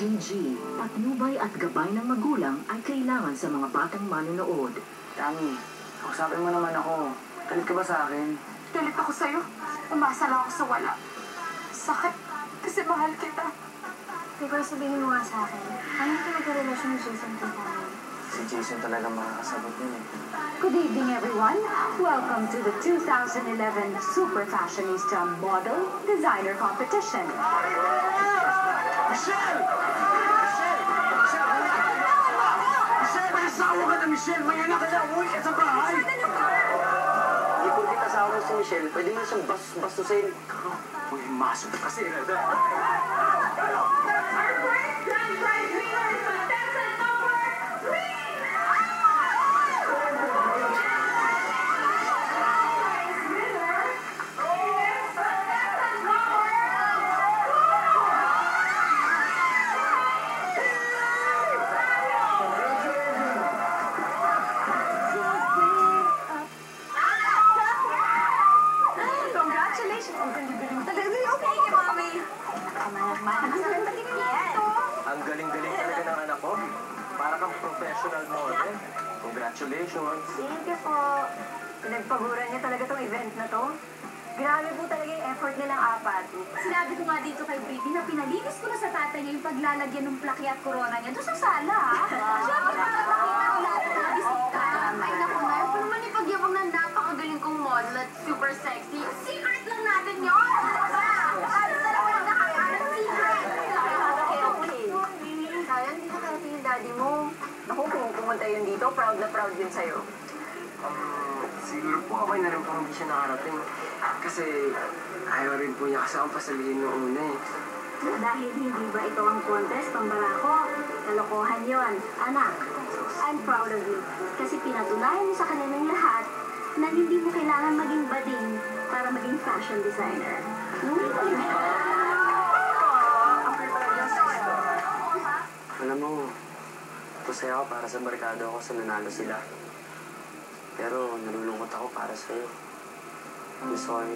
PG, patnubay at gabay ng magulang ay kailangan sa mga batang manonood. Tami, kausapin mo naman ako. Galit ka ba sa akin? Galit ako sa'yo. Umasa lang ako sa wala. Sakit. Kasi mahal kita. Pero sabihin mo nga sa akin, ano ka nagka-relasyon ni Jason kay Tami? Si Jason talaga makakasagot yun eh. Good evening, everyone. Welcome to the 2011 Super Fashionista Model Designer Competition. Michelle! May asawa ka na, Michelle! May anak ka na! Uwi ka sa bahay! Hindi kung kita asawa mo si Michelle, pwede mo siyang bastusin. Uy, masok kasi. Ang galing-galing talaga ng anak ko. Para kang professional model. Congratulations. Thank you po. Pinagpaguran niya talaga tong event na to. Grabe po talaga yung effort nilang apat. Sinabi ko nga dito kay Brady na pinalinis ko na sa tatay niya yung paglalagyan ng plaki at corona niya doon sa sala. Siyempre, para makita ko lahat ng mga bisita. Ay, naku na. Pero man ipagyabang na napakagaling kong model at super sexy. Secret lang natin yun! Para na lang walang nakakalat secret. Sayang, hindi nakarating yung daddy mo. Naku, kung pumunta yun dito, proud na proud yun sa'yo. Siguro po okay na rin po hindi siya nakarating. Kasi ayaw rin po niya kasi akong pasabihin noong una eh. Dahil hindi ba ito ang contest pambarako? Kalokohan yon, anak. I'm proud of you. Kasi pinatunayan mo sa kanilang lahat na hindi mo kailangan maging bading para maging fashion designer. Alam mo, masaya ako para sa barkado ako sa nanalo sila. Pero nalulungkot ako para sa'yo. I'm sorry.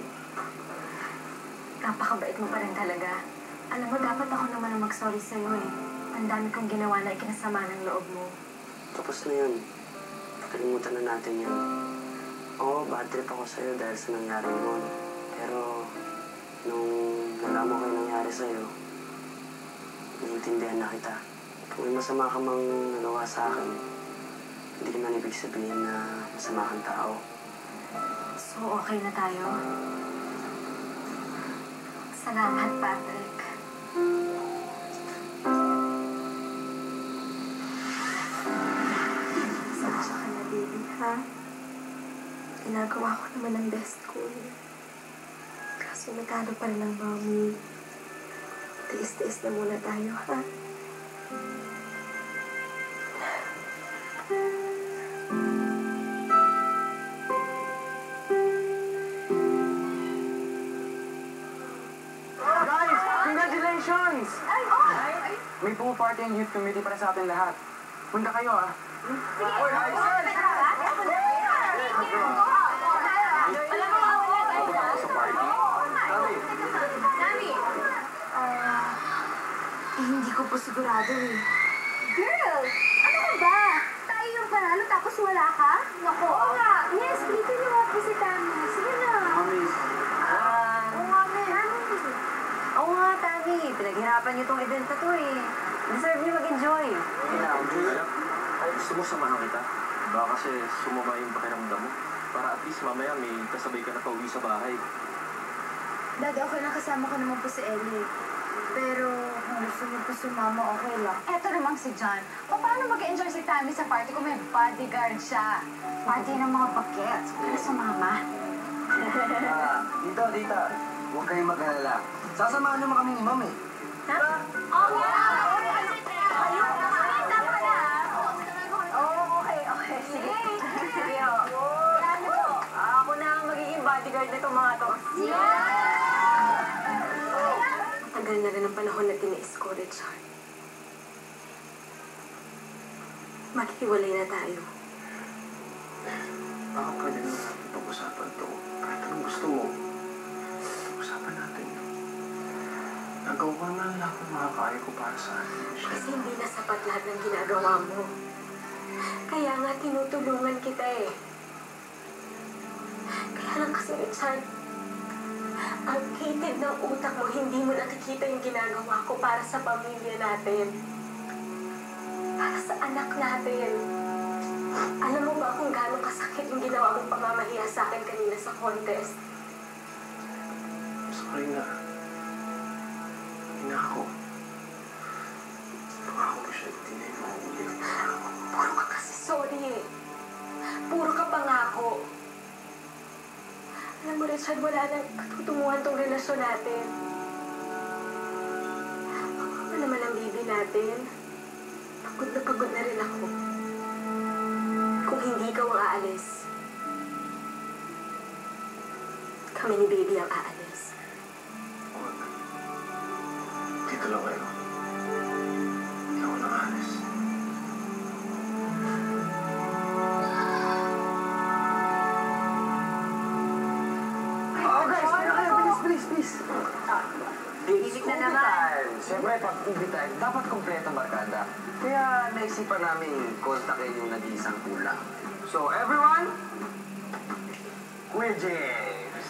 Napakabait mo pa rin talaga. Alam mo, dapat ako naman ang mag-sorry sa'yo eh. Ang dami kong ginawa na ikinasama ng loob mo. Tapos na yun. Kalimutan na natin yun. Oo, bad trip ako sa'yo dahil sa nangyari mo. Pero, nung nalaman ko yung nangyari sa'yo, naiintindihan na kita. Kung may masama ka mang nagawa sa akin, hindi naman ibig sabihin na masama kang tao. So, okay na tayo? Salamat, Patrick. Pasensya ka na, baby, ha? Ginagawa ko naman ang best ko. Kaso natalo pa rin ang mommy. Tiis-tiis na muna tayo, ha? Guys, congratulations! May pool party and youth committee para sa atin lahat. Punta kayo, ah. Oy, Aisen! Hindi ko po sigurado eh. Girl! Ano ka ba? Tayo yung panalo tapos wala ka? Naku, oo nga. Yes, dito niyo nga po si Tami. Sige na. Mami. Oo nga, Tami. Pinaghirapan niyo tong event na to eh. Deserve niyo mag-enjoy. Ay, gusto mo samahan kita? Baka kasi sumama yung pakiramdam mo. Para at least mamaya may kasabay ka na pauwi sa bahay. Dad, okay lang kasama ko naman po si Ellie. Pero kung gusto niyo po sumama, okay lang. Eto namang si John. Paano mag-enjoy si Tami sa party kung may bodyguard siya? Party ng mga bagets. Para sa mama. Tita. Huwag kayong mag-alala. Sasamahan naman kami ni Ma'am eh. Ha? Oo nga! Okay. Sige. Sige, ako na ang magiging bodyguard nitong mga to. Tagal na rin ang panahon na tiniis ko, Richard. Maghiwalay na tayo. Baka pwede na natin pag-usapan to. Kahit anong gusto mo, usapan natin. Nagawa ko naman lahat ng makakaya ko para sa akin, Michelle. Kasi hindi na sapat lahat ng ginagawa mo. Kaya nga tinutulungan kita eh. Kaya lang kasi, Richard, ang kitid ng utak mo, hindi mo nakikita yung ginagawa ko para sa pamilya natin. Para sa anak natin. Alam mo ba kung gaano kasakit yung ginawa mong pamamahiya sa akin kanina sa contest? Sorry na. Hinako. Pangako ko siya, hindi na yung mahuhuli. Puro ka kasi sorry eh. Puro ka pangako. Alam mo, Richard, wala nang katutunguhan tong relasyon natin. Ako naman ang baby natin. Pagod na rin ako. Kung hindi ikaw ang aalis, kami ni baby ang aalis. Huwag. Dito lang kayo. Hindi ako nakalis. Oh, guys, pero kayo, bilis. Ibig na naman. Siyempre, pag TV time, dapat kompleto barkada. Kaya naisipan namin kontakin yung nag-iisang kulang. So, everyone, Kuya James!